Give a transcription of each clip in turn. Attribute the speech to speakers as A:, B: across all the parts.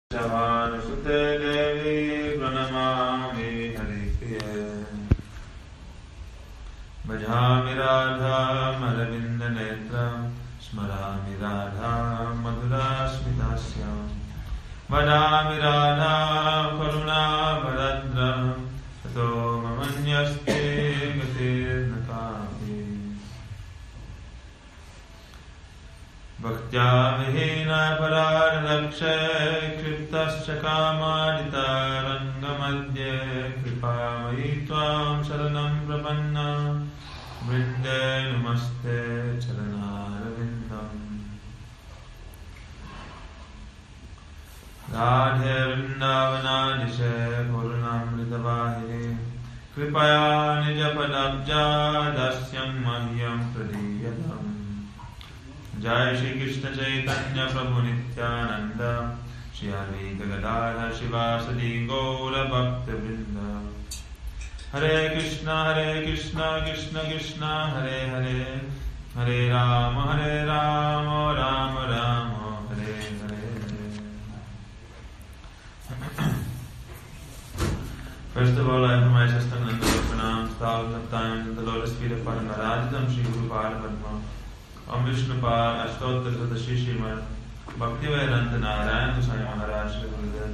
A: Sute Devi Pranamami Haripriya Bhajami Radha Maravinda Netra Smarami Radha Madhura Smitasyam Vadami Radha Karuna Bharadra Tato Mamanyaste Gatir Nakapi Bhaktya Vihina Parad Lakshay Kriptascha Kamadita Rangamadye Kripavayi Tvam Sharanam Prapanna Vrinde Namaste Charanarvindam Radhe Vrindavanadishe Purnamritavahini Kripaya Nijapadabja Dasyam Mahyam Pradiyadam Jai Shri Krishna Chaitanya Prabhu Nityananda Shri Advaita Gadadhara Shivasadi Gaura Bhakta Vrinda Hare Krishna Krishna Krishna Hare Hare Hare Rama Rama Rama Hare Hare. First of all, I offer my Sastananda Pranam thousands of times at the lotus feet of Paramarajitam Sri Guru Padma Om Vishnupad Ashtotra Sadashi Srimad Bhaktivedanta Narayana Swami Maharaj Sri Gurudev.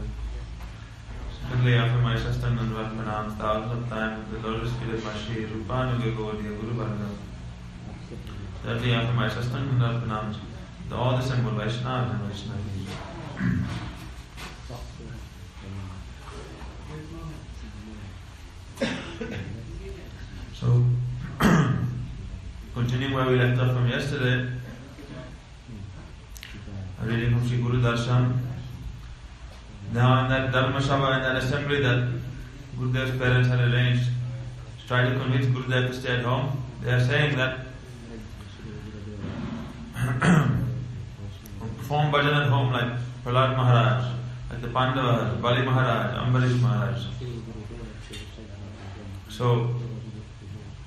A: Secondly, I offer my Sastananda Pranam thousands of times at the lotus feet of my Sri Rupanuga Gaudiya Guru Varga. Thirdly, I offer my Sastananda Pranam to all the assembled Vaishnavas and Vaishnavis. So, continuing where we left off from yesterday, a reading from Sri Guru Darsana. Now in that Dharma Sabha, in that assembly that Gurudev's parents had arranged to try to convince Gurudev to stay at home, they are saying that perform bhajan at home like Prahlad Maharaj, like the Pandavas, Bali Maharaj, Ambarish Maharaj. So,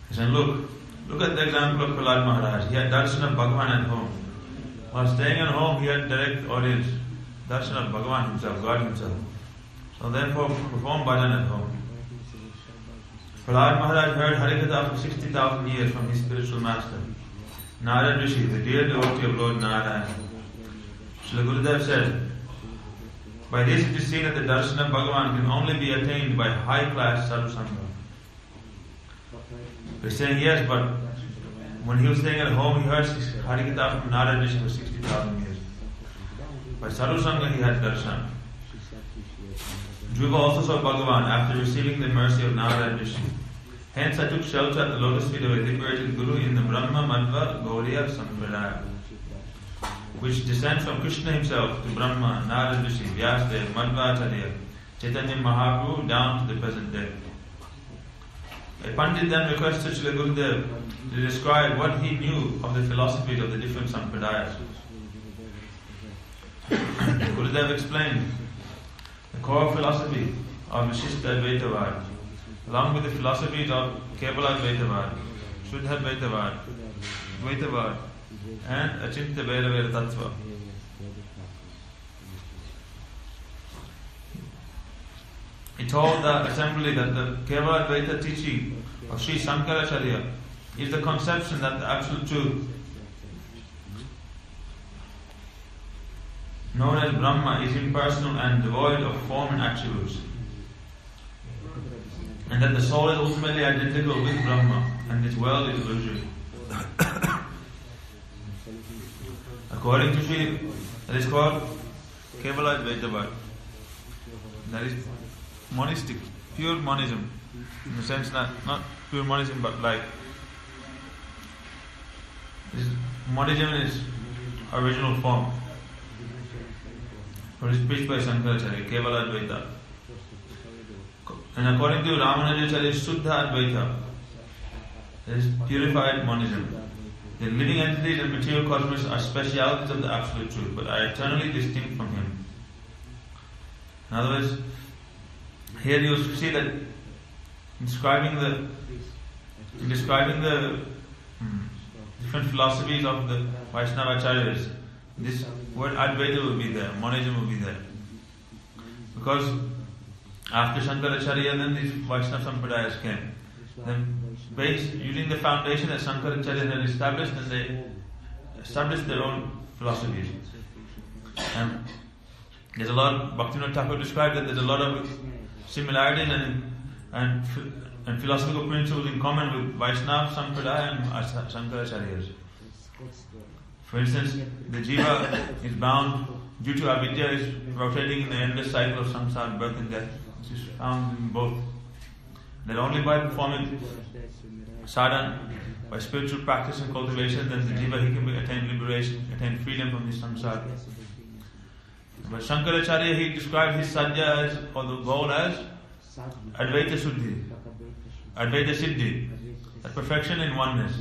A: he said, look at the example of Prahlad Maharaj. He had darshan of Bhagavan at home. While staying at home, he had direct audience, darshan of Bhagavan himself, God himself. So therefore, perform bhajan at home. Prahlad Maharaj heard Harikatha for 60,000 years from his spiritual master, Narad Rishi, the dear devotee of Lord Narayana. Sri Gurudev said, by this it is seen that the darshan of Bhagavan can only be attained by high-class sadhu sangha. We're saying yes, but when he was staying at home, he heard Harikatha from Narad Rishi for 60,000 years. By sadhu sangha, he had darshan. Dhruva also saw Bhagavan after receiving the mercy of Narad Rishi. Hence, I took shelter at the lotus feet of a liberated Guru in the Brahma Madhva Gauriya Sampradaya, which descends from Krishna himself to Brahma, Narad Rishi, Vyasdev, Madhvacharya, Chaitanya Mahaprabhu down to the present day. A Pandit then requested Sri Gurudev to describe what he knew of the philosophies of the different sampradayas. Gurudev explained the core philosophy of Vishishta Advaitavad, along with the philosophies of Kevala Advaitavad, Shuddha Advaitavad, Dvaitavad, and Achintya Veda Veda Tattva. He told the assembly that the Kevala Advaita teaching of Sri Shankaracharya is the conception that the absolute truth, known as Brahma, is impersonal and devoid of form and attributes, and that the soul is ultimately identical with Brahma and this world is illusory. According to Sri, that is called Kevala Advaitavad. That is monistic, pure monism, in the sense that not pure monism, but like monism in its original form. What is preached by Shankaracharya, Kevala Advaita. And according to Ramanujacharya, Shuddha Advaita, that is purified monism. The living entities and material cosmos are specialities of the absolute truth, but are eternally distinct from him. In other words, here you see that describing the different philosophies of the Vaishnava Acharyas, this word Advaita will be there, monism will be there. Because after Shankaracharya, then these Vaishnava Sampradayas came. Then using the foundation that Shankaracharya had established, then they established their own philosophies. And there's a lot, Bhaktivinoda Thakur described that there's a lot of similarities and philosophical principles in common with Vaishnava Sampradaya and Shankaracharyas. For instance, the jiva is bound due to avidya, is rotating in the endless cycle of samsara, birth and death. This is found in both. That only by performing sadhana, by spiritual practice and cultivation, then the jiva he can attain liberation, attain freedom from this samsara. But Shankaracharya, he described his sadhya as, or the goal as Advaita Suddhi, Advaita Siddhi, that perfection in oneness.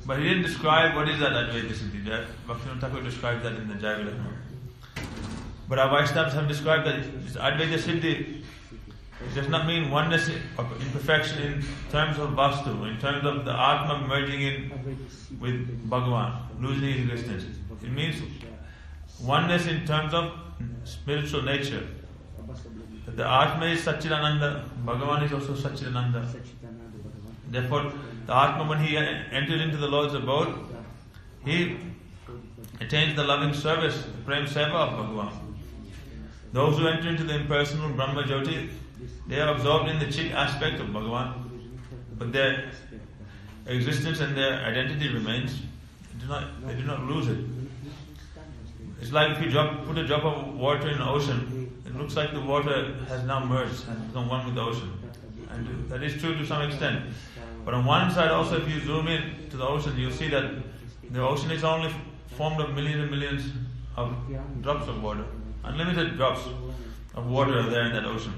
A: But he didn't describe what is that Advaita Siddhi. Bhaktivinoda Thakur describes that in the Jaivalakna. But our Vaishnavas have described that this Advaita Siddhi does not mean oneness or imperfection in terms of Vastu, in terms of the Atma merging in with Bhagavan, losing his existence. It means oneness in terms of spiritual nature. That the Atma is Satchidananda, Bhagavan is also Satchidananda. Therefore, the Atma, when he enters into the Lord's abode, he attains the loving service, the Prem Seva of Bhagavan. Those who enter into the impersonal Brahma Jyoti, they are absorbed in the Chit aspect of Bhagavan, but their existence and their identity remains. They do not lose it. It's like if you put a drop of water in the ocean, it looks like the water has now merged and become one with the ocean. And that is true to some extent. But on one side also, if you zoom in to the ocean, you'll see that the ocean is only formed of millions and millions of drops of water. Unlimited drops of water are there in that ocean.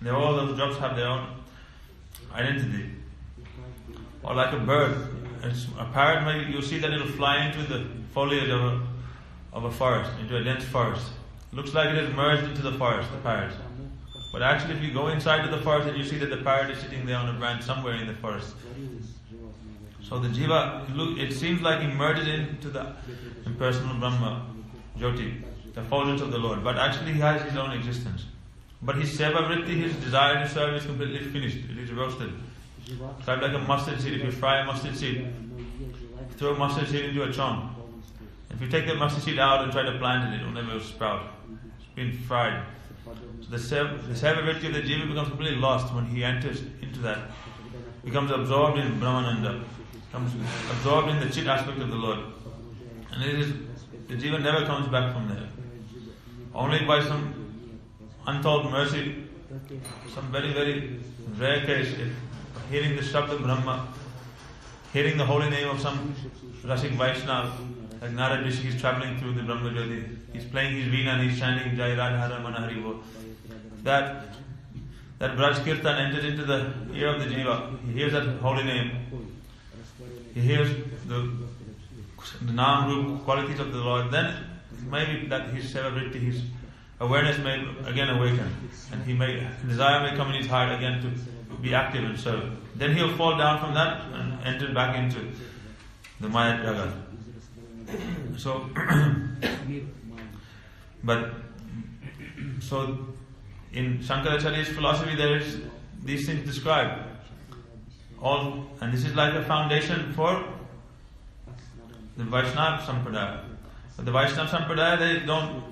A: All those drops have their own identity. Or like a bird, a parrot, maybe you'll see that it'll fly into the foliage of a forest, into a dense forest. It looks like it has merged into the forest, the parrot. But actually, if you go inside to the forest, and you see that the parrot is sitting there on a branch somewhere in the forest. So the jiva, it seems like he merges into the impersonal Brahma Jyoti, the effulgence of the Lord. But actually, he has his own existence. But his seva vritti, his desire to serve, is completely finished. It is roasted. It's like a mustard seed. If you fry a mustard seed, throw a mustard seed into a chong. If you take that mustard seed out and try to plant it, it will never sprout. It's been fried. So the seva vritti of the jiva becomes completely lost when he enters into that. Becomes absorbed in Brahmananda. Becomes absorbed in the Chit aspect of the Lord. And the jiva never comes back from there. Only by some untold mercy, some very, very rare case, if hearing the Shabda Brahma, hearing the holy name of some Rasik Vaishnava, like Narad Rishi, he's travelling through the Brahma Jyoti, he's playing his veena and he's chanting Jai Radha Ramana Hari Bo. That Braj Kirtan enters into the ear of the jiva. He hears that holy name. He hears the Naam Roop qualities of the Lord. Then maybe that his seva vritti, his awareness may again awaken, and desire may come in his heart again to be active and serve. Then he'll fall down from that and enter back into the Maya Jagat. So in Shankaracharya's philosophy, there is these things described. And this is like a foundation for the Vaishnava Sampradaya. But the Vaishnava Sampradaya, they don't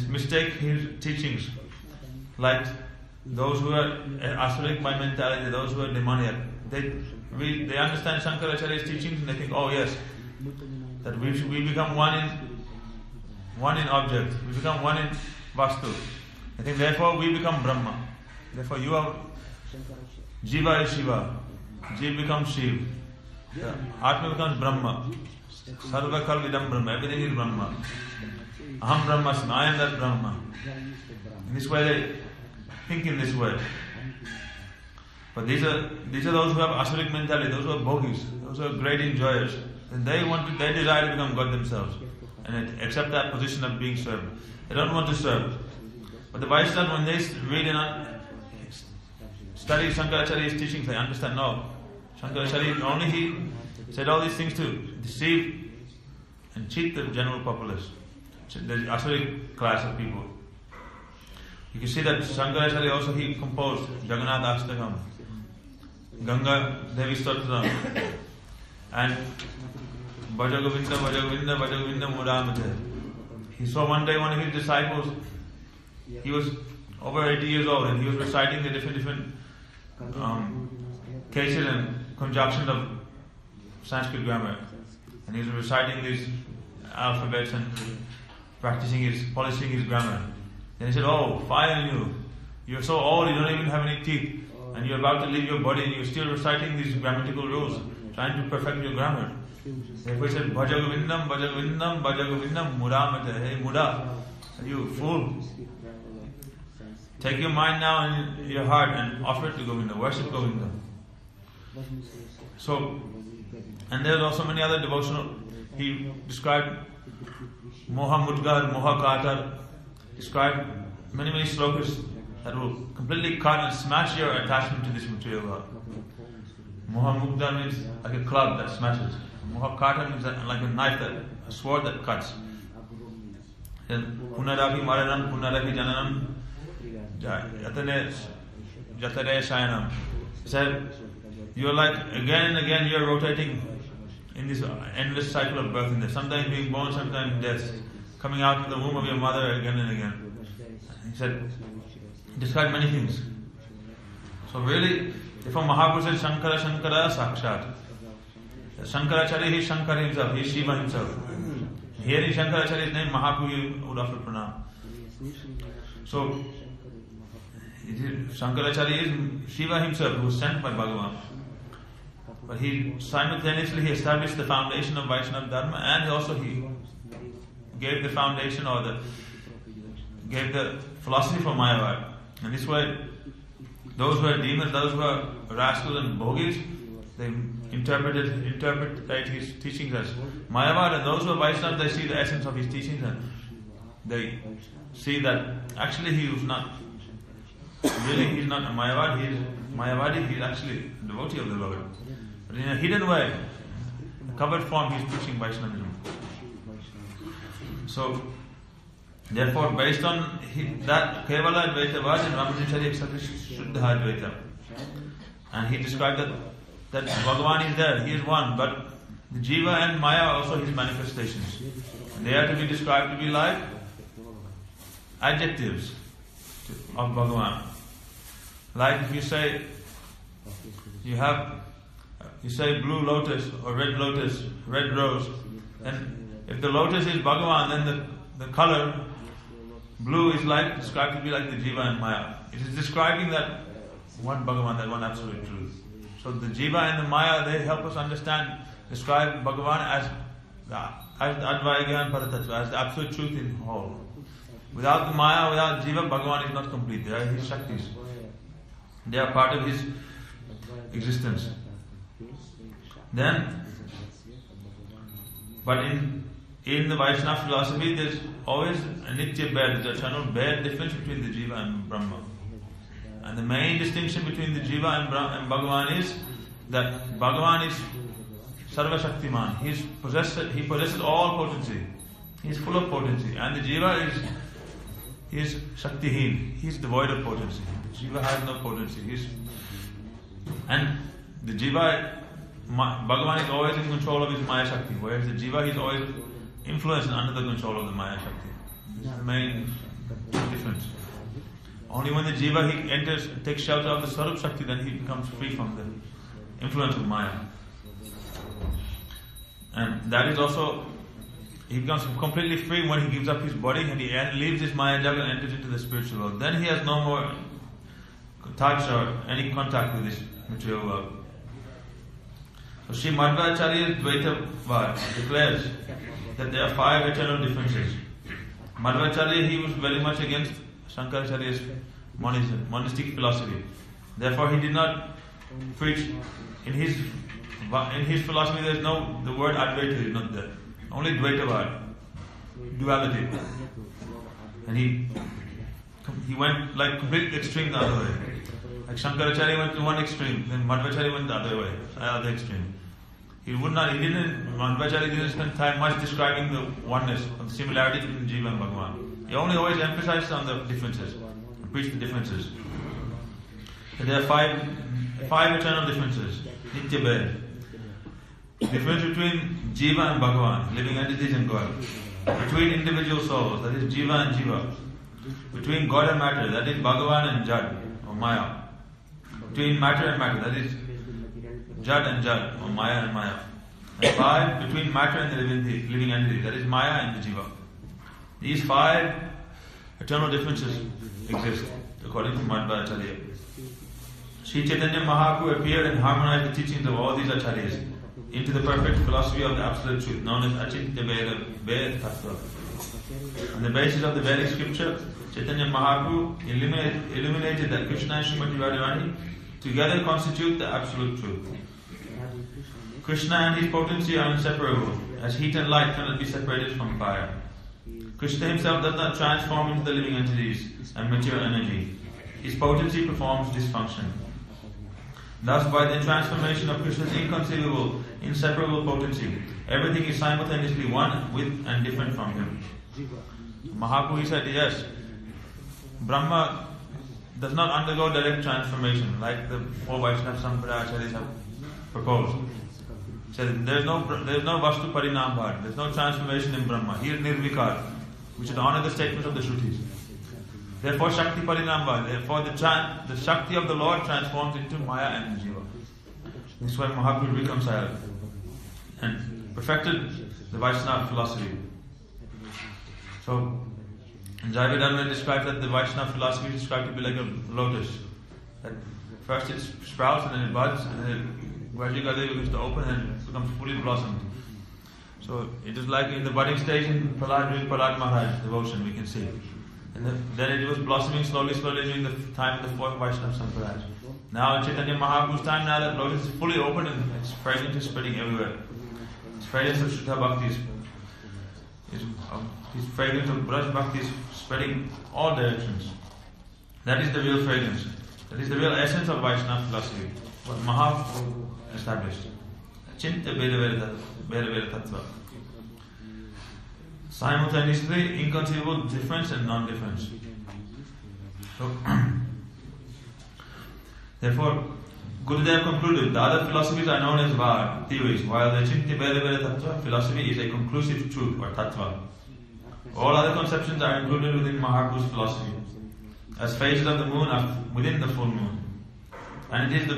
A: mistake his teachings, like those who are asuric by mentality, those who are demoniac. They understand Shankaracharya's teachings and they think, oh yes, that we become one in object, we become one in Vastu. I think therefore we become Brahma. Therefore you are Jiva is Shiva, Jiva becomes Shiva, Atma becomes Brahma, Sarva Kal Vidam Brahma, everything is Brahma. Aham Brahmasmi, I am that Brahma. In this way they think in this way. But these are those who have asuric mentality, those who are bhogis, those who are great enjoyers. And they desire to become God themselves and accept that position of being served. They don't want to serve. But the Vaishnavas, when they read and study Shankaracharya's teachings, they understand, no, Shankaracharya, only he said all these things to deceive and cheat the general populace, the asuric class of people. You can see that Shankaracharya also he composed Jagannath Ashtakam, Ganga Devi Stotram, and Bhaja Govinda, Bhaja Govinda, Bhaja Govinda Muramate. He saw one day one of his disciples, he was over 80 years old and he was reciting the different cases and conjunctions of Sanskrit grammar. And he was reciting these alphabets and polishing his grammar. Then he said, "Oh, fire on you. You're so old, you don't even have any teeth. And you're about to leave your body and you're still reciting these grammatical rules, trying to perfect your grammar." Therefore he said, "Bhaja Govindam, Bhaja Govindam, Bhaja Govindam, Muramata." Hey Muda, you fool. Take your mind now and your heart and offer it to Govinda. Worship Govinda. So, and there are also many other devotional. He described Moha Mudgar, Moha Katar, described many slokas that will completely cut and smash your attachment to this material world. Moha Mudgar means like a club that smashes. Moha Katar means like a knife, a sword that cuts. Punaravi Maranam, Punaravi Jananam, Jatare Sayanam. He said, you're like again and again you're rotating in this endless cycle of birth and death. Sometimes being born, sometimes death. Coming out of the womb of your mother again and again. He said, described many things. So really, if a Mahaprabhu said Shankara, Shankara, Sakshat. Shankaracharya, he is Shankara himself, he is Shiva himself. Hearing Shankaracharya's name, Mahaprabhu would offer pranam. So, Shankaracharya is Shiva himself, who was sent by Bhagavan. But he simultaneously established the foundation of Vaishnava Dharma, and also he gave the foundation gave the philosophy for Mayavad. And this way, those who are demons, those who are rascals and bhogis, they interpret his teachings as Mayavad, and those who are Vaishnavas, they see the essence of his teachings and they see that actually he was not, really he is not a Mayavad, he is Mayavadi, he is actually a devotee of the Lord. But in a hidden way, in a covered form, he is preaching Vaishnavism. So, therefore, based on that Kevala Advaita was in Ramanujacharya established Shuddha Advaita. And he described that Bhagavan is there, he is one, but the Jiva and Maya are also his manifestations. And they are to be described to be like adjectives of Bhagavan. Like if you say blue lotus or red rose, then if the lotus is Bhagavan, then the color blue is described to be like the Jiva and Maya. It is describing that one Bhagavan, that one absolute truth. So the Jiva and the Maya, they help us describe Bhagavan as the Advaigyan Paratattva, as the absolute truth in whole. Without the Maya, without Jiva, Bhagavan is not complete. They are his Shaktis. They are part of his existence. But in the Vaishnava philosophy, there's always a Nitya Bhed, there's a eternal Bhed difference between the Jiva and Brahma. And the main distinction between the Jiva and Bhagavan is that Bhagavan is Sarva Shaktiman. He possesses all potency. He is full of potency. And the Jiva is Shaktihin. He is devoid of potency. The Jiva has no potency. And the Jiva, Bhagavan is always in control of his Maya Shakti, whereas the Jiva is always influenced and under the control of the Maya Shakti. This is the main difference. Only when the Jiva takes shelter of the Sarup Shakti, then he becomes free from the influence of Maya. And that is also, he becomes completely free when he gives up his body and he leaves this Maya Jagat and enters into the spiritual world. Then he has no more touch or any contact with this material world. So Sri Madhvacharya's Dvaitavad declares that there are 5 eternal differences. Madhvacharya, he was very much against Shankaracharya's monistic philosophy. Therefore, he did not preach in his philosophy. There is the word Advaita is not there. Only Dvaitavad, duality. And he went like completely extreme the other way. Like Shankaracharya went to one extreme, then Madhvacharya went the other way, the other extreme. Madhvacharya didn't spend time much describing the oneness, the similarity between Jiva and Bhagavan. He only always emphasized on the differences. preach the differences. And there are five eternal differences. Nitya Bhed. Difference between Jiva and Bhagavan, living entities and God. Between individual souls, that is Jiva and Jiva. Between God and matter, that is Bhagavan and Jad, or Maya. Between matter and matter, that is Jad and Jad, or Maya and Maya. And 5, between matter and the living entity, that is Maya and the Jiva. These 5 eternal differences exist, according to Madhva-acharya. Sri Chaitanya Mahaprabhu appeared and harmonized the teachings of all these acharyas into the perfect philosophy of the absolute truth, known as Achintya Veda Tattva. On the basis of the Vedic scripture, Chaitanya Mahaprabhu illuminated that Krishna and Srimati Radharani together constitute the absolute truth. Krishna and his potency are inseparable, as heat and light cannot be separated from fire. Krishna himself does not transform into the living entities and material energy. His potency performs this function. Thus, by the transformation of Krishna's inconceivable, inseparable potency, everything is simultaneously one with and different from him. Mahaprabhu said, yes, Brahma does not undergo direct transformation like the 4 Vaishnava Sampradaya acharyas have proposed. He said, there is no Vastu Parinam Bhad, there is no transformation in Brahma. He is Nirvikar. We should honor the statements of the Shrutis. Therefore, Shakti Parinambha, therefore the Shakti of the Lord transforms into Maya and Jiva. This is why Mahaprabhu reconciled and perfected the Vaishnava philosophy. So, Jaivedharma describes that the Vaishnava philosophy is described to be like a lotus. That first it sprouts and then it buds and then it gradually begins to open and it becomes fully blossomed. So, it is like in the budding stage in Prahlad Maharaj devotion we can see. And then it was blossoming slowly during the time of the 4th Vaishnava Sampradaya. Now in Chaitanya Mahaprabhu's time, now that lotus is fully open and its fragrance is spreading everywhere. Its fragrance of Shuddha Bhakti his fragrance of Braj Bhakti is spreading all directions. That is the real fragrance. That is the real essence of Vaishnava philosophy. What Mahaprabhu established. Achintya Veda Tattva. Simultaneously inconceivable difference and non-difference. So, therefore, Gurudev concluded, the other philosophies are known as Var, theories, while the Achintya Veda Tattva philosophy is a conclusive truth or Tattva. All other conceptions are included within Mahaprabhu's philosophy, as phases of the moon are within the full moon. And it is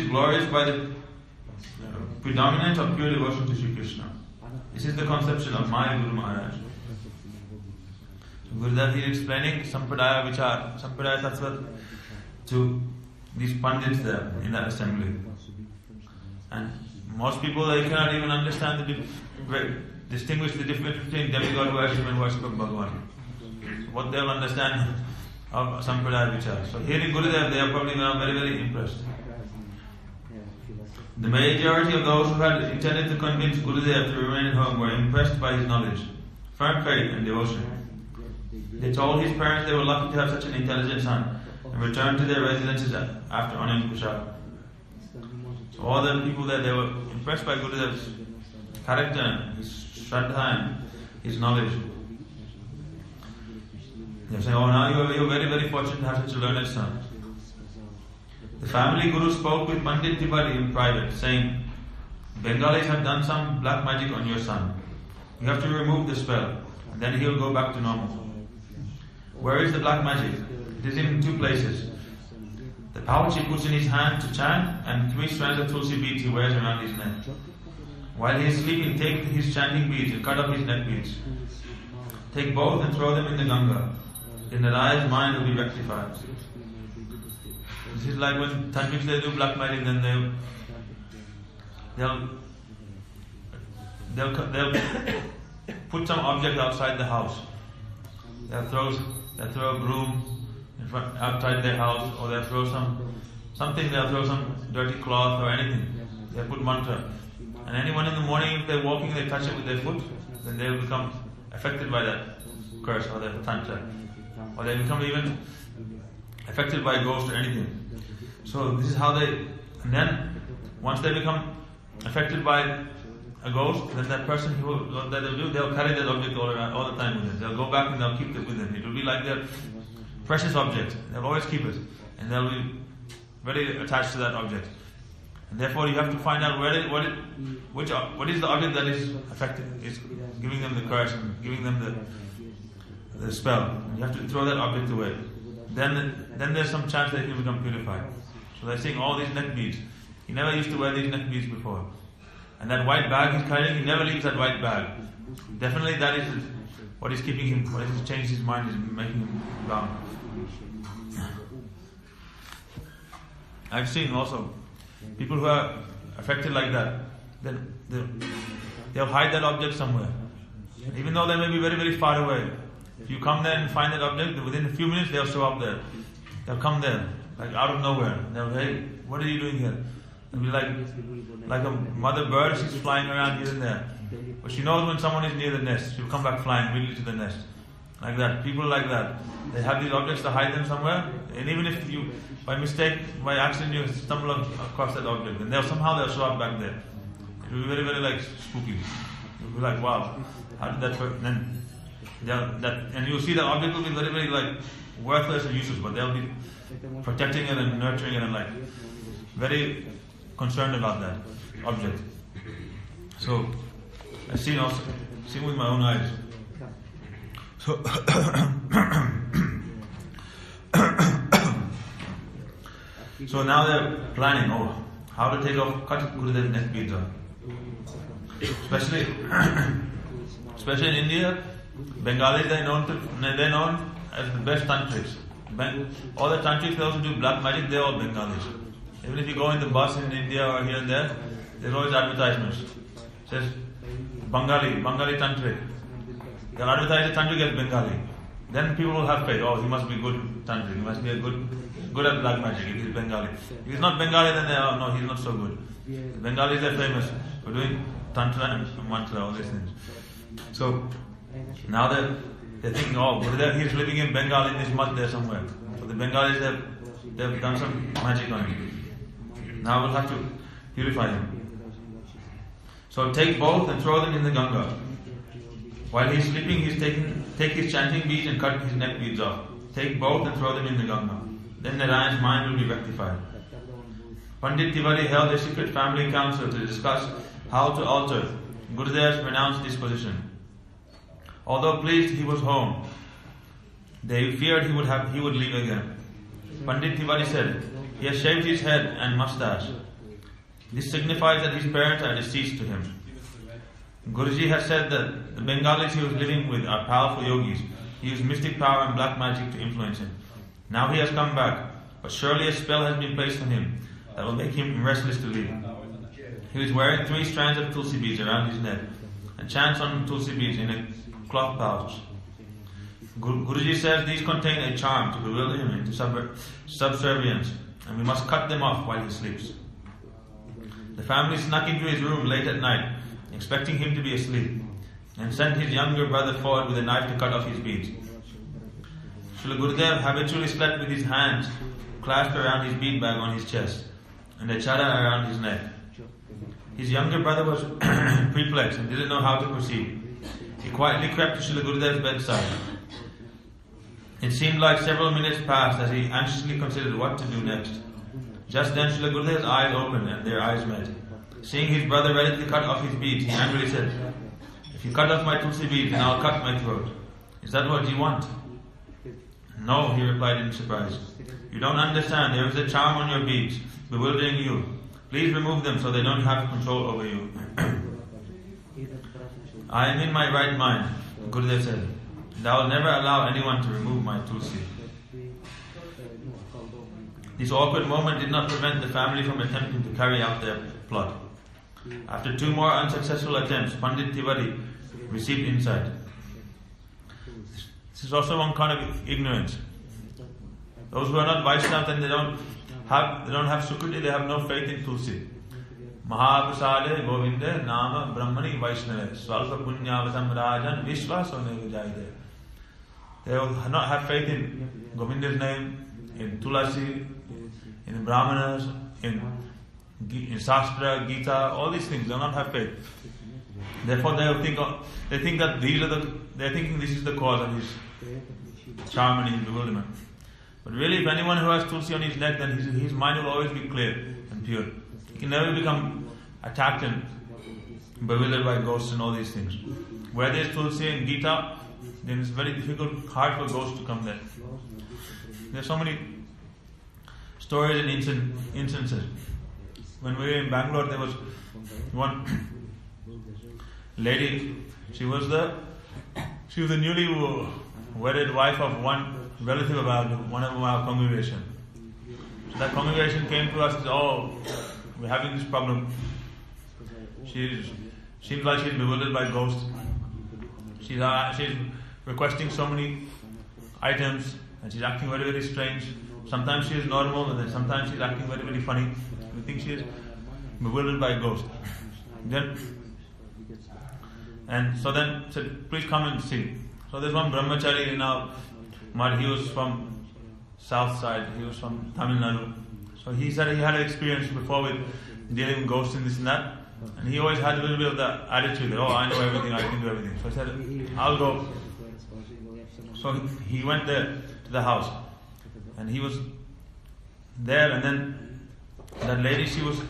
A: glorious by the predominance of pure devotion to Sri Krishna. This is the conception of my Guru Maharaj. Gurudev is explaining Sampradaya Vichar, Sampradaya Tattva to these Pandits there in that assembly. And most people, they cannot even understand distinguish the difference between demigod worship and worship of Bhagavan. So what they'll understand of Sampradaya Vichar. So hearing Gurudev, they are probably now very, very impressed. The majority of those who had intended to convince Gurudev to remain at home were impressed by his knowledge, firm faith and devotion. They told his parents they were lucky to have such an intelligent son and returned to their residences after Anand Kushal. So all the people there, they were impressed by Gurudev's character, his shraddha and his knowledge. They say, oh, now you are very, very fortunate to have such a learned son. The family guru spoke with Pandit Tiwari in private, saying, Bengalis have done some black magic on your son. You have to remove the spell, and then he will go back to normal. Where is the black magic? It is in 2 places. The pouch he puts in his hand to chant, and 3 strands of tulsi beads he wears around his neck. While he is sleeping, take his chanting beads and cut off his neck beads. Take both and throw them in the Ganga. Then the Raja's mind will be rectified. This is like when tantrics they do black magic, then they'll put some object outside the house. They'll throw a broom outside their house, or they'll throw they'll throw some dirty cloth or anything. They'll put mantra. And anyone in the morning, if they're walking, they touch it with their foot, then they'll become affected by that curse or that tantra. Or they become even affected by a ghost or anything. So this is how and then once they become affected by a ghost, then that person they'll carry that object all the time with them. They'll go back and they'll keep it with them. It will be like they're precious object. They'll always keep it, and they'll be very attached to that object. And therefore, you have to find out what is the object that is affected, is giving them the curse and giving them the spell. You have to throw that object away. Then there's some chance that he will become purified. So they're saying all these neck beads. He never used to wear these neck beads before. And that white bag he's carrying, he never leaves that white bag. Definitely that is what is keeping him, what has changed his mind, is making him bound. I've seen also people who are affected like that, then they'll hide that object somewhere. Even though they may be very, very far away. If you come there and find that object, within a few minutes they'll show up there. They'll come there, like out of nowhere. They'll say, hey, what are you doing here? They'll be like a mother bird, she's flying around here and there. But she knows when someone is near the nest, she'll come back flying immediately to the nest. Like that. People like that. They have these objects to hide them somewhere, and even if you, by mistake, by accident, you stumble across that object, then they'll show up back there. It will be very, very like spooky. You'll be like, wow, how did that work? And you'll see that object will be very, very like worthless and useless, but they'll be protecting it and nurturing it and like very concerned about that object. So I've seen with my own eyes. So now they're planning how to cut Gurudev's neck beads off. Especially in India, Bengalis they're known as the best tantrics. All the tantrics they also do black magic. They're all Bengalis. Even if you go in the bus in India or here and there, there's always advertisements. It says Bengali tantric. They'll advertise the tantric as Bengali. Then people will have faith. Oh, he must be good tantric. He must be good at black magic. If he's Bengali. If he's not Bengali, then no, he's not so good. The Bengalis are famous for doing tantra and mantra, all these things. So now they're thinking, he's living in Bengal in this mud there somewhere. So the Bengalis they've done some magic on him. Now we'll have to purify him. So take both and throw them in the Ganga. While he's sleeping, take his chanting beads and cut his neck beads off. Take both and throw them in the Ganga. Then Narayan's mind will be rectified. Pandit Tiwari held a secret family council to discuss how to alter Gurudev's pronounced disposition. Although pleased he was home, they feared he would leave again. Pandit Tiwari said, he has shaved his head and mustache. This signifies that his parents are deceased to him. Guruji has said that the Bengalis he was living with are powerful yogis. He used mystic power and black magic to influence him. Now he has come back, but surely a spell has been placed on him that will make him restless to leave. He was wearing 3 strands of tulsi beads around his neck and chants on tulsi beads in a cloth pouch. Guruji says these contain a charm to bewilder him into subservience, and we must cut them off while he sleeps. The family snuck into his room late at night, expecting him to be asleep, and sent his younger brother forward with a knife to cut off his beads. Srila Gurudev habitually slept with his hands clasped around his bead bag on his chest and a chada around his neck. His younger brother was perplexed and didn't know how to proceed. He quietly crept to Srila Gurudev's bedside. It seemed like several minutes passed as he anxiously considered what to do next. Just then Srila Gurudev's eyes opened and their eyes met. Seeing his brother ready to cut off his beads, he angrily said, "If you cut off my tulsi beads, then I'll cut my throat. Is that what you want?" "No," he replied in surprise. "You don't understand. There is a charm on your beads, bewildering you. Please remove them so they don't have control over you." "I am in my right mind," Gurudev said, "and I will never allow anyone to remove my tulsi." This awkward moment did not prevent the family from attempting to carry out their plot. After 2 more unsuccessful attempts, Pandit Tiwari received insight. This is also one kind of ignorance. Those who are not Vaishnavas, then they don't have Sukriti, they have no faith in Tulsi. Mahaprasade Govinde Nama Brahmani Vaishnava Svalpa Punyavatam Rajan Vishwasone Vijayade. They will not have faith in Govinda's name, in Tulasi, in the Brahmanas, in Shastra, Gita, all these things. They will not have faith. Therefore, they think that they're thinking this is the cause of his charm and his bewilderment. But really, if anyone who has tulsi on his neck, then his mind will always be clear and pure. He can never become attacked and bewildered by ghosts and all these things. Where there is tulsi and Gita, then it's very difficult, hard for ghosts to come there. There are so many stories and instances. When we were in Bangalore, there was one lady. She was the newly wedded wife of one relative of one of our congregation. So that congregation came to us and said, "Oh, we're having this problem. Seems like she's bewildered by ghosts. She's requesting so many items, and she's acting very, very strange. Sometimes she is normal, and then sometimes she's acting very, very funny. We think she is bewildered by ghosts." So then said, "Please come and see." So there's one brahmachari in our mud. He was from south side. He was from Tamil Nadu. So he said he had an experience before with dealing with ghosts and this and that. And he always had a little bit of the attitude that, "Oh, I know everything, I can do everything." So I said, "I'll go." So he went there to the house. And he was there, and then that lady, she was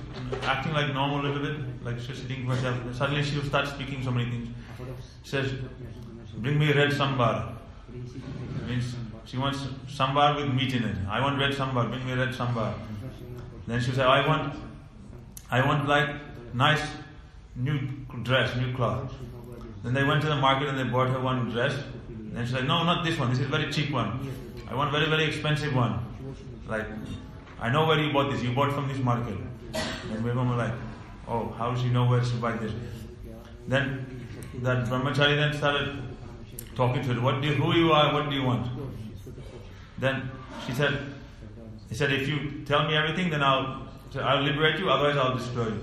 A: acting like normal a little bit, like she was sitting for herself. Suddenly she would start speaking so many things. She says, "Bring me red sambar." Means she wants sambar with meat in it. "I want red sambar, bring me red sambar." Then she said, I want like nice new dress, new cloth. Then they went to the market and they bought her one dress. Then she said, "No, not this one, this is a very cheap one. I want very, very expensive one. Like, I know where you bought this, you bought from this market." And we were like, "Oh, how does she know where to buy this?" Then that brahmachari then started talking to her, "Who you are, what do you want?" Then he said, "If you tell me everything, then I'll liberate you, otherwise I'll destroy you."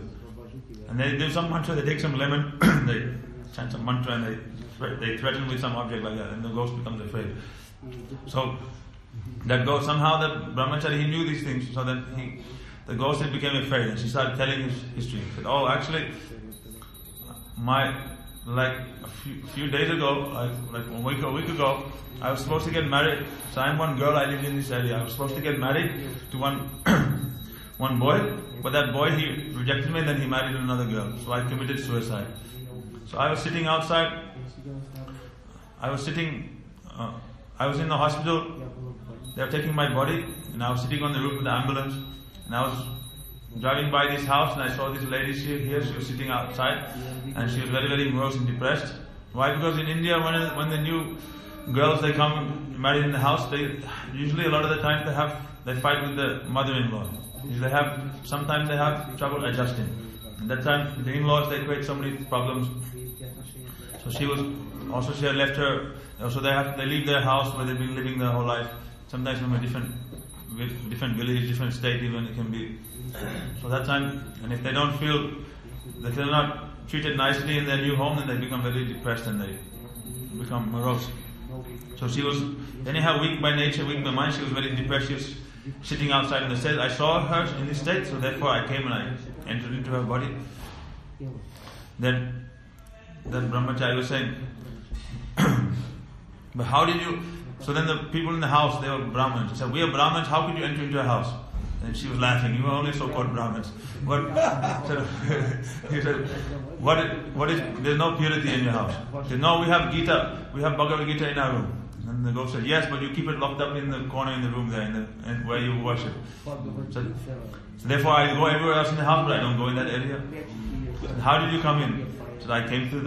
A: And they do some mantra, they take some lemon, they chant some mantra, and they threaten with some object like that, and the ghost becomes afraid. So that ghost, somehow the brahmachari, he knew these things, so that the ghost became afraid, and she started telling his history. She said, "Oh, actually, a few days ago, like a week ago, I was supposed to get married. So I'm one girl, I live in this area. I was supposed to get married to one boy, but that boy, he rejected me, and then he married another girl. So I committed suicide. So I was sitting outside. I was in the hospital. They were taking my body, and I was sitting on the roof of the ambulance, and I was driving by this house, and I saw this lady here. She was sitting outside, and she was very, very morose and depressed. Why? Because in India, when the new girls, they come married in the house, they usually, a lot of the time, they fight with the mother-in-law. Sometimes they have trouble adjusting. At that time, the in-laws, they create so many problems. So she had left her. So they leave their house where they've been living their whole life. Sometimes from a different village, different state even, it can be. So that time, and if they don't feel that they're not treated nicely in their new home, then they become very depressed and they become morose. So she was anyhow weak by nature, weak by mind. She was very depressed. She was sitting outside in the state. I saw her in this state, so therefore I came and I entered into her body. Then brahmachari was saying, "But how did you..." So then the people in the house, they were Brahmins. He said, "We are Brahmins, how could you enter into a house?" And she was laughing. "You are only so-called Brahmins." He said, what is, there's no purity in your house. He said, "No, we have Gita, we have Bhagavad Gita in our room." And the ghost said, "Yes, but you keep it locked up in the corner in the room there, and where you worship." So therefore I go everywhere else in the house, but I don't go in that area. Said, "How did you come in?" So I came through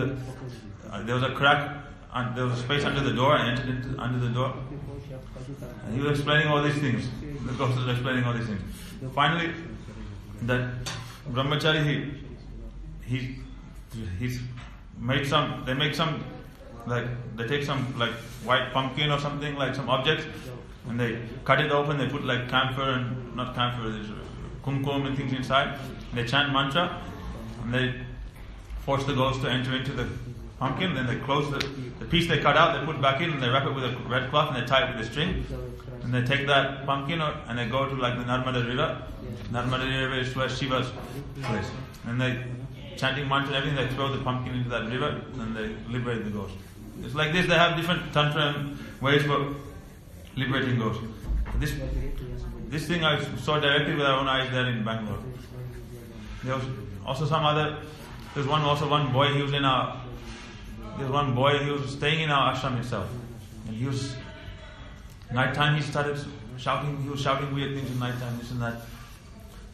A: there was a crack, and there was a space under the door. I entered under the door. And he was explaining all these things. The ghost was explaining all these things. Finally, that brahmachari, he's made some, they make some, like, they take some, like, white pumpkin or something, like some objects, and they cut it open, they put like camphor and, not camphor, there's kumkum and things inside, and they chant mantra, and they force the ghost to enter into the pumpkin, then they close the piece they cut out, they put back in, and they wrap it with a red cloth, and they tie it with a string, and they take that pumpkin and they go to like the Narmada River. Narmada River is where Shiva's place, and they chanting mantra and everything, they throw the pumpkin into that river, and they liberate the ghost. It's like this, they have different tantra and ways for liberating ghosts. This thing I saw directly with our own eyes there in Bangalore. There was also some other. There's one boy. He was in our. There's one boy. He was staying in our ashram itself, and he was. Night time he started shouting. He was shouting weird things in night time, this and that.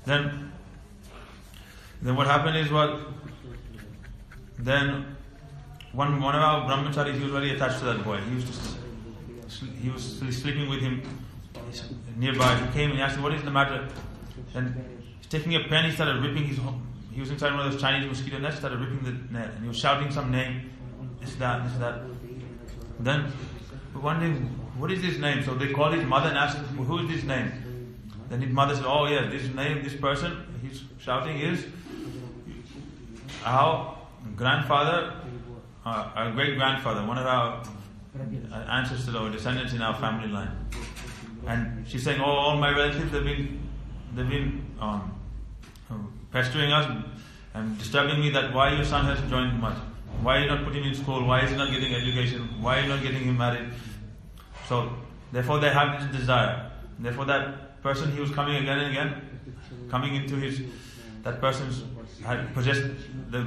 A: Then what happened is Then one of our brahmacharis, he was very attached to that boy. He was sleeping with him nearby. He came and he asked him, "What is the matter?" And he's taking a pen. He started ripping his. He was inside one of those Chinese mosquito nets. Started ripping the net, and he was shouting some name, this that. Then we're wondering, what is his name? So they called his mother and asked, "Who is this name?" Then his mother said, "Oh yeah, this name, this person he's shouting is our grandfather, our great grandfather, one of our ancestors or descendants in our family line." And she's saying, "Oh, all my relatives they've been pestering us and disturbing me that why your son has joined much, why you not putting him in school, why is he not getting education, why you not getting him married." So therefore they have this desire. Therefore that person, he was coming again and again, coming into that person's had possessed the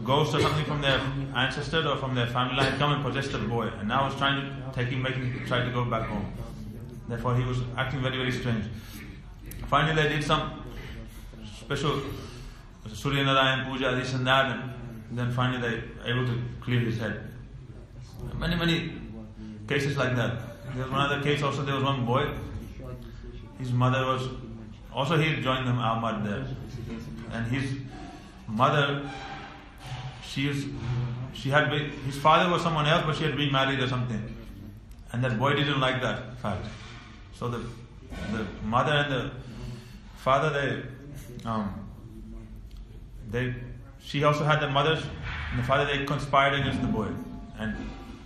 A: ghost or something from their ancestor or from their family line, come and possessed the boy, and now was trying to take him, making him try to go back home. Therefore he was acting very, very strange. Finally they did some special Surya Narayan puja, this and that, and then finally they were able to clear his head. Many cases like that. There was one other case also. There was one boy. His mother was also, he joined them Ahmad there, and his mother, his father was someone else, but she had remarried or something, and that boy didn't like that fact. So the mother and the father, she also had the mother and the father, they conspired against the boy, and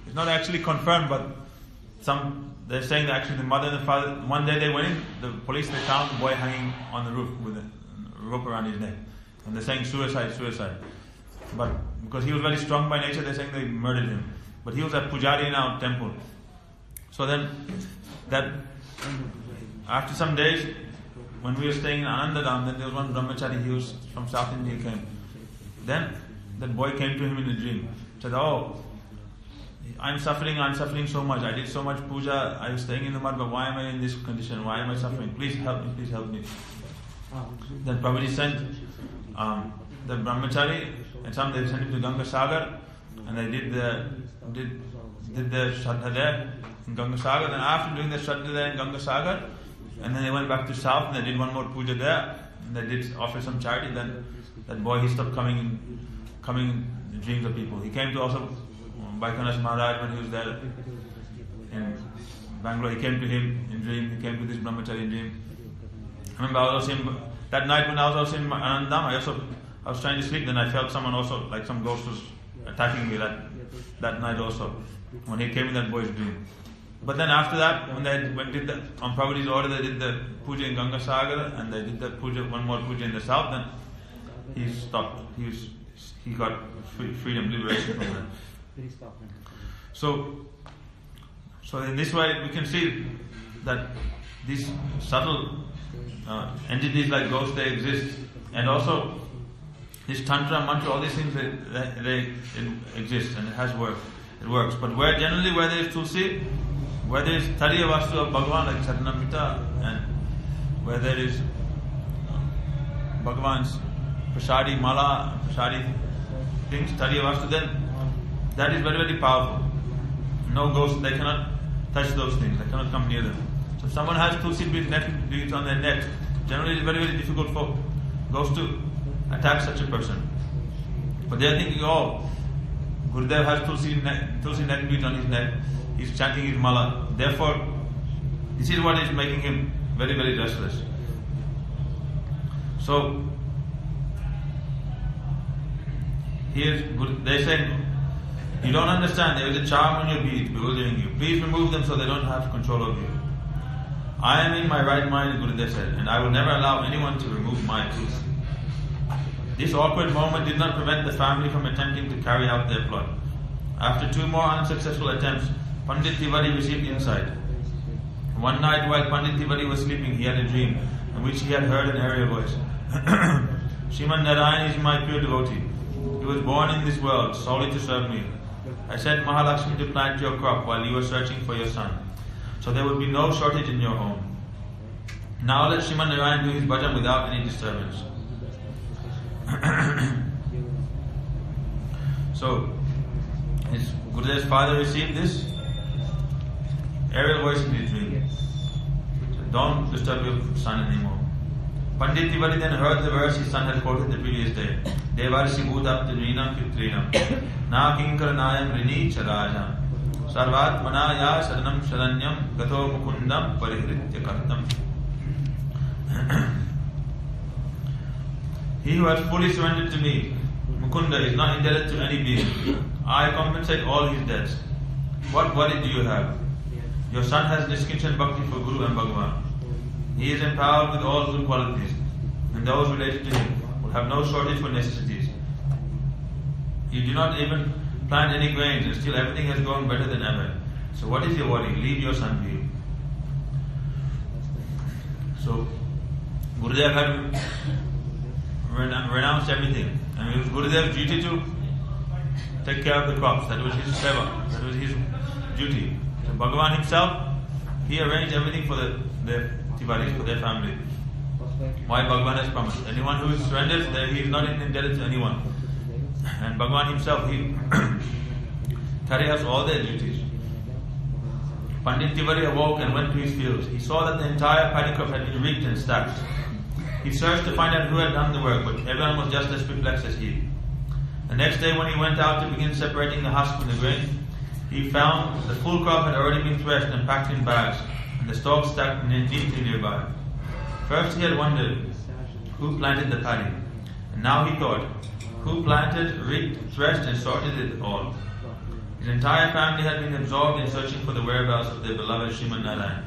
A: it's not actually confirmed, but they're saying that actually the mother and the father, one day they went in, the police, they found the boy hanging on the roof with a rope around his neck, and they're saying suicide. But because he was very strong by nature, they're saying they murdered him. But he was a pujari in our temple. So then, after some days, when we were staying in Anandadam, then there was one brahmachari, he was from South India, came. Then that boy came to him in a dream, said, "Oh, I'm suffering so much. I did so much puja, I was staying in the mud, but why am I in this condition? Why am I suffering? Please help me. Then Prabhuji sent the brahmachari, and they sent him to Ganga Sagar, and they did the Shraddha there in Ganga Sagar. Then after doing the Shraddha there in Ganga Sagar, and then they went back to south and they did one more puja there, and they did offer some charity. Then that boy, he stopped coming in the dreams of people. He came to also Vaikunath Maharaj when he was there in Bangalore. He came to him in dream. He came to this brahmachari in dream. I remember I was also that night when I was also in Anandam, I was trying to sleep. Then I felt someone also, like some ghost was attacking me that night also, when he came in that boy's dream. But then after that, when they did on Prabhuji's order, they did the puja in Ganga Sagar, and they did the puja, one more puja in the south. Then he stopped. He got freedom, liberation from that. So in this way we can see that these subtle entities like ghosts, they exist, and also this tantra, mantra, all these things, they exist, and it has worked. It works. But where there is tulsi, where there is tariya vastu of Bhagavan like Charanamrita, and where there is Bhagavan's prasadi mala, prasadi things, tariya vastu, then that is very, very powerful. No ghosts, they cannot touch those things, they cannot come near them. So if someone has tulsi beads on their neck, generally it is very, very difficult for ghosts to attack such a person. But they are thinking, "Oh, Gurudev has tulsi neck beads on his neck, he's chanting his mala. Therefore, this is what is making him very, very restless." So, they're saying, "You don't understand, there is a charm on your beads bewildering you. Please remove them so they don't have control of you." "I am in my right mind," Gurudev said, "and I will never allow anyone to remove my tulsi." This awkward moment did not prevent the family from attempting to carry out their plot. After 2 more unsuccessful attempts, Pandit Tiwari received insight. One night while Pandit Tiwari was sleeping, he had a dream in which he had heard an aerial voice. Sriman Narayan is my pure devotee. He was born in this world solely to serve me. I sent Mahalakshmi to plant your crop while you were searching for your son, so there would be no shortage in your home. Now let Sriman Narayan do his bhajan without any disturbance. So, his Gurudev's father received this aerial voice in his dream. So don't disturb your son anymore. Pandit Tiwari then heard the verse his son had quoted the previous day. Devarshi bhutapta drinam pitrinam na kinkaranayam rini charajam sarvat manaya saranam sharanyam gato mukundam parihritya kartam. He who has fully surrendered to me, Mukunda, is not indebted to any being. I compensate all his debts. What worry do you have? Your son has Niskinchan Bhakti for Guru and Bhagavan. He is empowered with all good qualities, and those related to him will have no shortage for necessities. You do not even plant any grains, and still everything has gone better than ever. So what is your worry? Leave your son be. So Gurudev had renounced everything, and it was Gurudev's duty to take care of the crops. That was his seva, that was his duty. So Bhagavan himself, he arranged everything for their Tiwaris, for their family. Why Bhagavan has promised. Anyone who is surrendered, he is not indebted to anyone. And Bhagavan himself, he carries out all their duties. Pandit Tiwari awoke and went to his fields. He saw that the entire paddy crop had been reaped and stacked. He searched to find out who had done the work, but everyone was just as perplexed as he. The next day when he went out to begin separating the husk from the grain, he found the full crop had already been threshed and packed in bags, and the stalks stacked neatly nearby. First he had wondered who planted the paddy, and now he thought, who planted, reaped, threshed and sorted it all? His entire family had been absorbed in searching for the whereabouts of their beloved Sriman Narayan,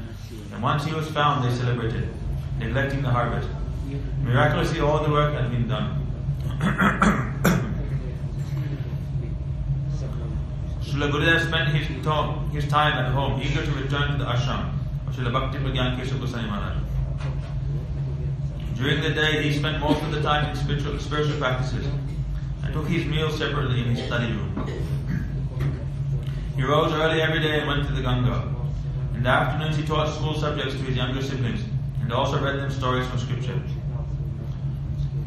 A: and once he was found they celebrated, neglecting the harvest. Miraculously all the work had been done. Srila Gurudev spent his time at home, eager to return to the ashram of Srila Bhakti Pragyan Keshav Goswami Maharaj. During the day, he spent most of the time in spiritual practices and took his meals separately in his study room. He rose early every day and went to the Ganga. In the afternoons, he taught school subjects to his younger siblings and also read them stories from scripture.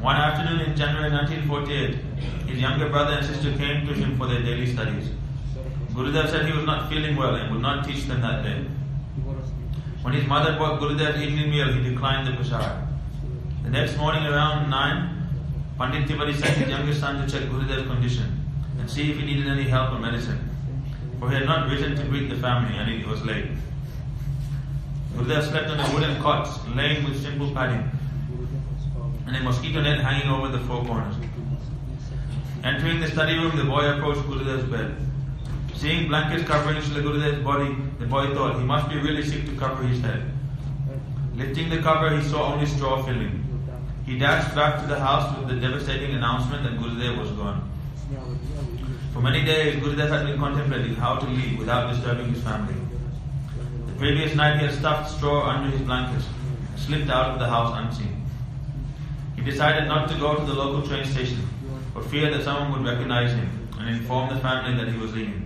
A: One afternoon in January 1948, his younger brother and sister came to him for their daily studies. Gurudev said he was not feeling well and would not teach them that day. When his mother brought Gurudev's evening meal, he declined the prasad. The next morning around 9, Pandit Tiwari sent his youngest son to check Gurudev's condition and see if he needed any help or medicine, for he had not risen to greet the family and it was late. Gurudev slept on a wooden cot, laying with simple padding, and a mosquito net hanging over the four corners. Entering the study room, the boy approached Gurudev's bed. Seeing blankets covering Srila Gurudev's body, the boy thought he must be really sick to cover his head. Lifting the cover, he saw only straw filling. He dashed back to the house with the devastating announcement that Gurudev was gone. For many days, Gurudev had been contemplating how to leave without disturbing his family. The previous night, he had stuffed straw under his blankets and slipped out of the house unseen. He decided not to go to the local train station for fear that someone would recognize him and inform the family that he was leaving.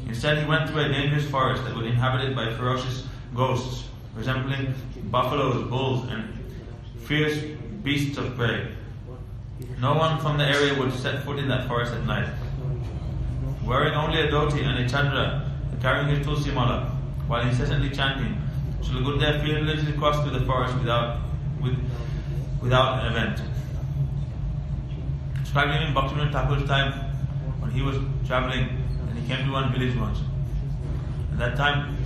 A: Instead, he went through a dangerous forest that was inhabited by ferocious ghosts, resembling buffaloes, bulls, and fierce beasts of prey. No one from the area would set foot in that forest at night. Wearing only a dhoti and a chandra, carrying his tulsi mala, while incessantly chanting, Srila Gurudev fearlessly crossed through the forest without an event. Describing in Bhaktivinoda Thakur's time, when he was traveling, and he came to one village once. At that time,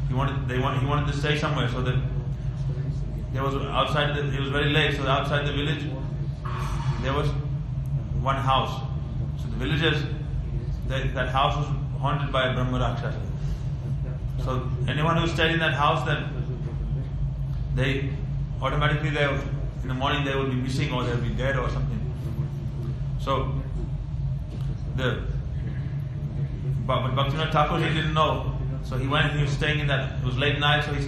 A: he wanted to stay somewhere, so that there was outside. It was very late, so outside the village there was one house. So the villagers, that house was haunted by a Brahma Rakshasa. So anyone who stayed in that house, then they automatically, in the morning they would be missing or they would be dead or something. So but Bhaktivinoda Thakur, he didn't know So he went and he was staying in that. It was late night, so he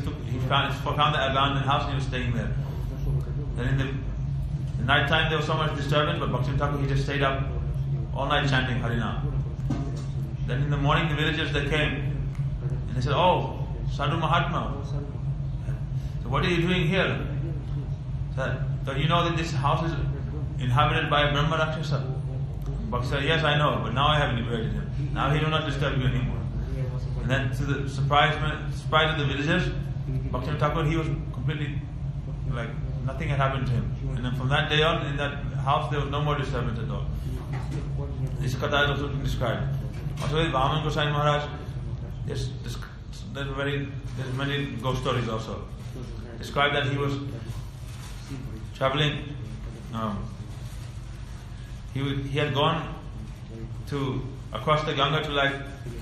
A: found the abandoned house and he was staying there. Then in the night time there was so much disturbance, but Bhakti Thakur, he just stayed up all night chanting Harinam. Then in the morning the villagers, they came and they said, "Oh, Sadhu Mahatma, so what are you doing here? So you know that this house is inhabited by a Brahma Rakshasa?" Bhakti said, "Yes, I know, but now I have liberated him. Now he will not disturb you anymore." And then to the surprise of the villagers, Bhakti Thakur, he was completely like nothing had happened to him. And then from that day on, in that house there was no more disturbance at all. This katha is also been described. Also with Vaman Gosai Maharaj, there's many ghost stories also. Described that he was traveling. He had gone across the Ganga to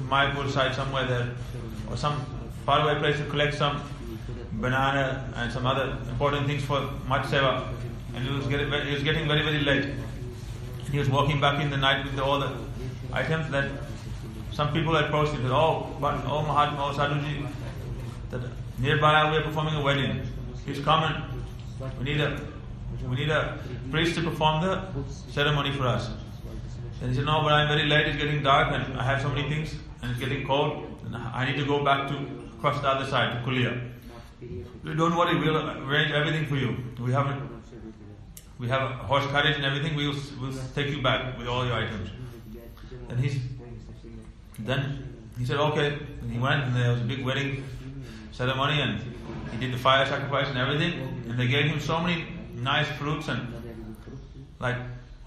A: Mayapur side somewhere there, or some faraway place to collect some banana and some other important things for Mat Seva. And he was getting very, very late. He was walking back in the night with all the items. That some people approached him and said, "Oh Mahatma, oh Sadhuji, that nearby we are performing a wedding. Please come and we need a priest to perform the ceremony for us." And he said, "No, but I'm very late, it's getting dark and I have so many things and it's getting cold and I need to go back to across the other side to Kulia. Don't worry, we'll arrange everything for you. We have a horse carriage and everything, we'll take you back with all your items." And then he said, "Okay." And he went and there was a big wedding ceremony and he did the fire sacrifice and everything, and they gave him so many nice fruits and like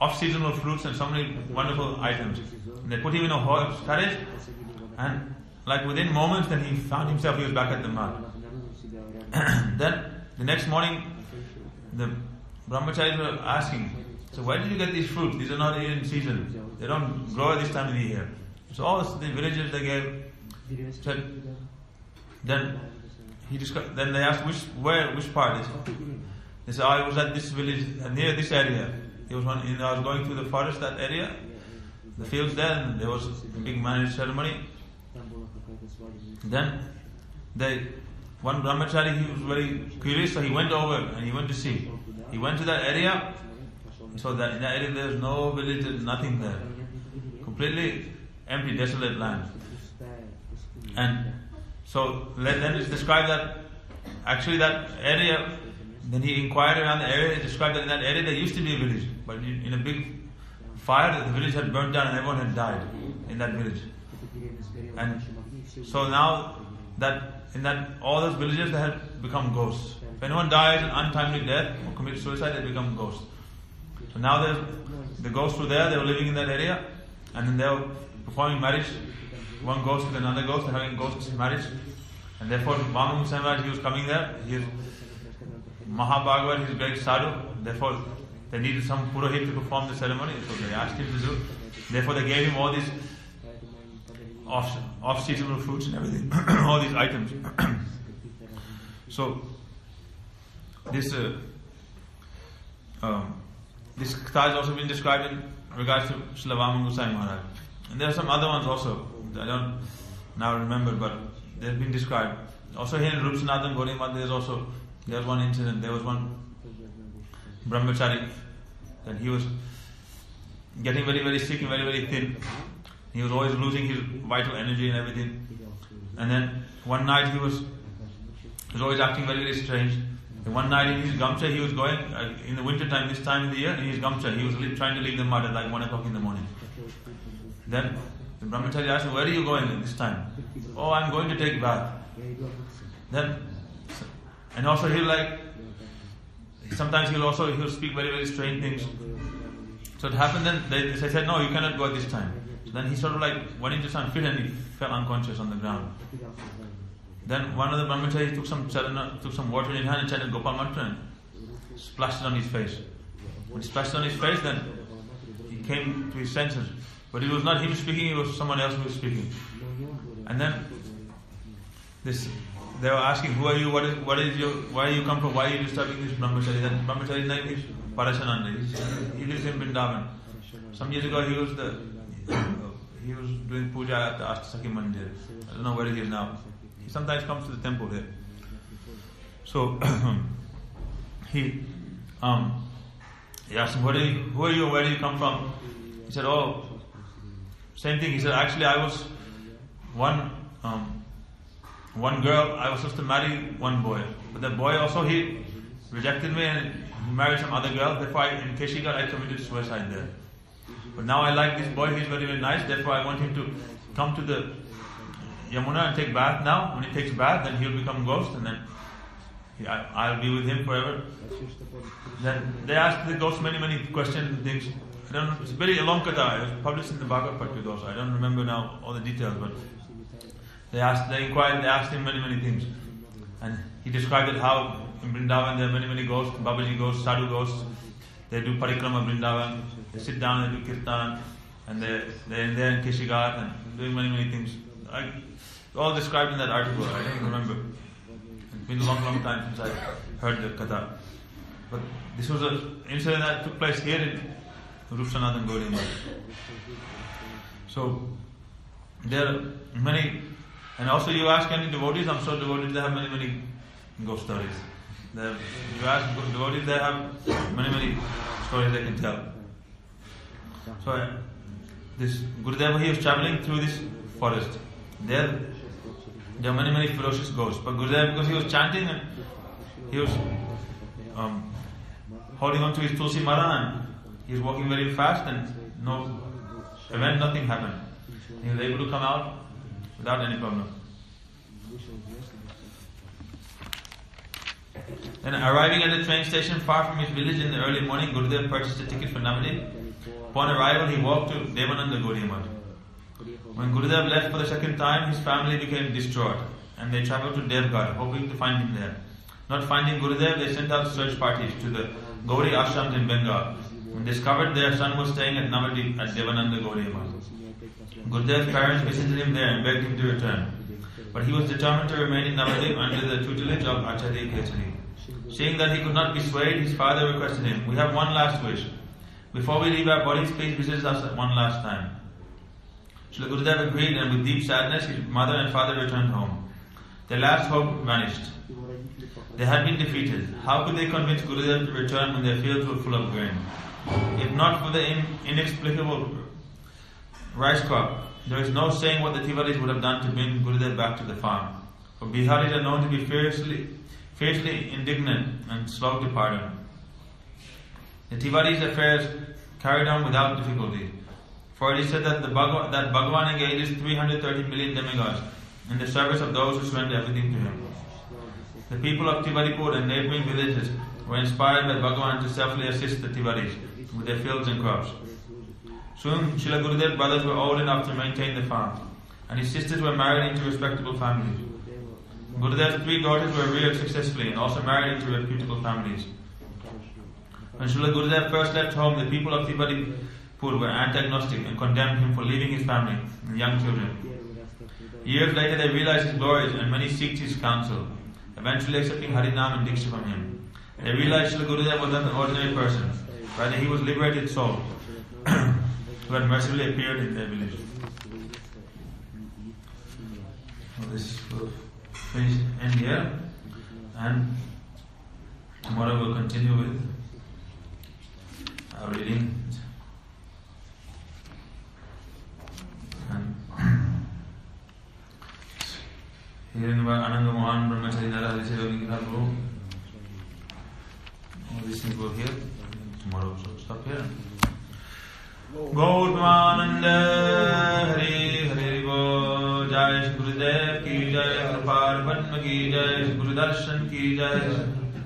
A: off-seasonal fruits and so many wonderful items. And they put him in a horse carriage, and like within moments then he found himself, he was back at the mat. Then the next morning the brahmacharis were asking, "So where did you get these fruits? These are not in season. They don't grow at this time of the year." So all the villagers they gave. Then they asked which part is it? They said, "I was at this village near this area. There was I was going through the forest, that area, the fields there, and there was a big marriage ceremony." Then one brahmachari, he was very curious, so he went over and he went to see. He went to that area, so that in that area there was no village, nothing there. Completely empty, desolate land. And so then it's described that actually that area, then he inquired around the area, it described that in that area there used to be a village, but in a big fire the village had burnt down and everyone had died in that village. And so now that in that all those villages they had become ghosts. If anyone dies an untimely death or commits suicide, they become ghosts. So now the ghosts were there, they were living in that area, and then they were performing marriage, one ghost with another ghost, and having ghosts marriage. And therefore Vaman Gosai, he was coming there, he is Mahabhagavat, he is a great sadhu, therefore they needed some purohit to perform the ceremony, so they asked him to do. Therefore they gave him all these off-seasonal fruits and everything, all these items. So this katha has also been described in regards to Srila Vaman Gosai Maharaj. And there are some other ones also, I don't now remember, but they have been described. Also here in Rupsanathan Gauri Math, there was one incident, there was one brahmachari, that he was getting very, very sick and very, very thin. He was always losing his vital energy and everything. And then one night he was always acting very, very strange. And one night in his gamcha he was going, in the winter time, this time of the year, in his gamcha, he was trying to leave the mud at like 1 o'clock in the morning. Then the brahmachari asked him, "Where are you going at this time?" "Oh, I'm going to take bath." Then, and also sometimes he'll speak very, very strange things. So it happened then, they said, "No, you cannot go at this time." So then he sort of went into some fit and he fell unconscious on the ground. Then one of the brahmacharis took some water in his hand and chanted Gopal mantra and splashed it on his face. When he splashed it on his face, then he came to his senses. But it was not him speaking, it was someone else who was speaking. And then they were asking, "Who are you? Where you come from? Why are you disturbing this brahmachari?" That brahmachari's name is Parashananda. He lives in Vrindavan. Some years ago he he was doing puja at the Ashtasakhi Mandir. I don't know where he is now. He sometimes comes to the temple here. So he asked him, who are you? Where do you come from? He said, oh, same thing. He said, actually, I was one girl. I was supposed to marry one boy, but the boy also he rejected me and he married some other girl. Therefore, in Keshigarh, I committed suicide there. But now I like this boy. He's very, very nice. Therefore, I want him to come to the Yamuna and take bath now. When he takes bath, then he'll become ghost, and then I'll be with him forever. Then they asked the ghost many, many questions and things. I don't know, it's a very long katha. It was published in the Bhagavad Gita also. I don't remember now all the details, but they asked him many, many things. And he described it how in Vrindavan there are many, many ghosts, Babaji ghosts, Sadhu ghosts. They do parikrama Vrindavan, they sit down and do kirtan, and they're in there in Keshigarh and doing many, many things. All described in that article, I don't remember. It's been a long, long time since I heard the katha. But this was an incident that took place here in Rupsanath and Gaudiya Math. So there are many, and also you ask any devotees, I'm sure devotees they have many, many ghost stories. You ask devotees, they have many, many stories they can tell. So this Gurudeva, he was traveling through this forest. There are many, many ferocious ghosts. But Gurudeva, because he was chanting and he was holding on to his Tulsi Mara and he was walking very fast and nothing happened. He was able to come out without any problem. Then arriving at the train station far from his village in the early morning, Gurudeva purchased a ticket for Navadip. Upon arrival, he walked to Devananda Gaudiya Math. When Gurudeva left for the second time, his family became distraught and they travelled to Devgarh, hoping to find him there. Not finding Gurudeva, they sent out search parties to the Gauri ashrams in Bengal and discovered their son was staying at Navadip at Devananda Gaudiya Math. Gurudeva's parents visited him there and begged him to return. But he was determined to remain in Navadip under the tutelage of Acharya Kechari. Seeing that he could not be swayed, his father requested him, "We have one last wish. Before we leave our bodies, please visit us one last time." Srila Gurudev agreed, and with deep sadness, his mother and father returned home. Their last hope vanished. They had been defeated. How could they convince Gurudev to return when their fields were full of grain? If not for the inexplicable rice crop, there is no saying what the Tiwaris would have done to bring Gurudev back to the farm. For Biharis are known to be fiercely indignant and slow to pardon. The Tiwaris' affairs carried on without difficulty. For it is said that Bhagavan engages 330 million demigods in the service of those who surrender everything to him. The people of Tiwaripur and neighbouring villages were inspired by Bhagavan to selflessly assist the Tiwaris with their fields and crops. Soon, Srila Gurudev's brothers were old enough to maintain the farm, and his sisters were married into respectable families. Gurudev's 3 daughters were reared successfully and also married into reputable families. When Srila Gurudev first left home, the people of Tiwaripur were anti-agnostic and condemned him for leaving his family and young children. Years later, they realized his glories and many seeked his counsel, eventually accepting Harinam and Diksha from him. They realized Srila Gurudev was not an ordinary person, rather he was a liberated soul who had mercifully appeared in their village. So this will end here, and tomorrow we'll continue with our reading. And hearing about Ananga Mohan Brahmachari Narahari Seva Prabhu, all these things we'll hear tomorrow, so stop here. Gauramananda Hari Hari Bo, Jai Sri Gurudev ki Jai, Krupal Padma ki Jai, Sri Guru Darsana ki Jai,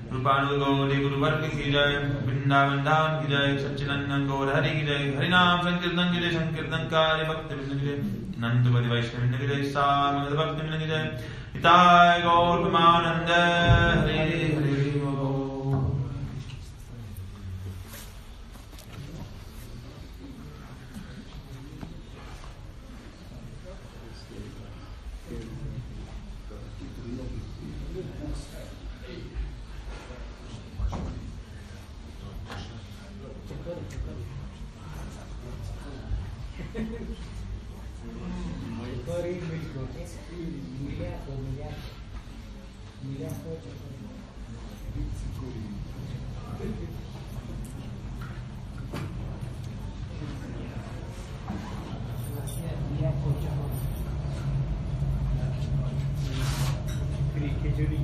A: Rupanu Gauri Guru Varga ki Jai, Vrindavan Dham ki Jai, Satchidanand Gaur Hari ki Jai, Harinam Sankirtan ki Jai, Sankirtan Kari Bhakti Vrinda ki Jai, Nandavadi Vaishnavi ki Jai, Samagada Bhakti Vrinda ki Jai, Itai Gauramananda Hari Hari Bo.
B: Khijuri.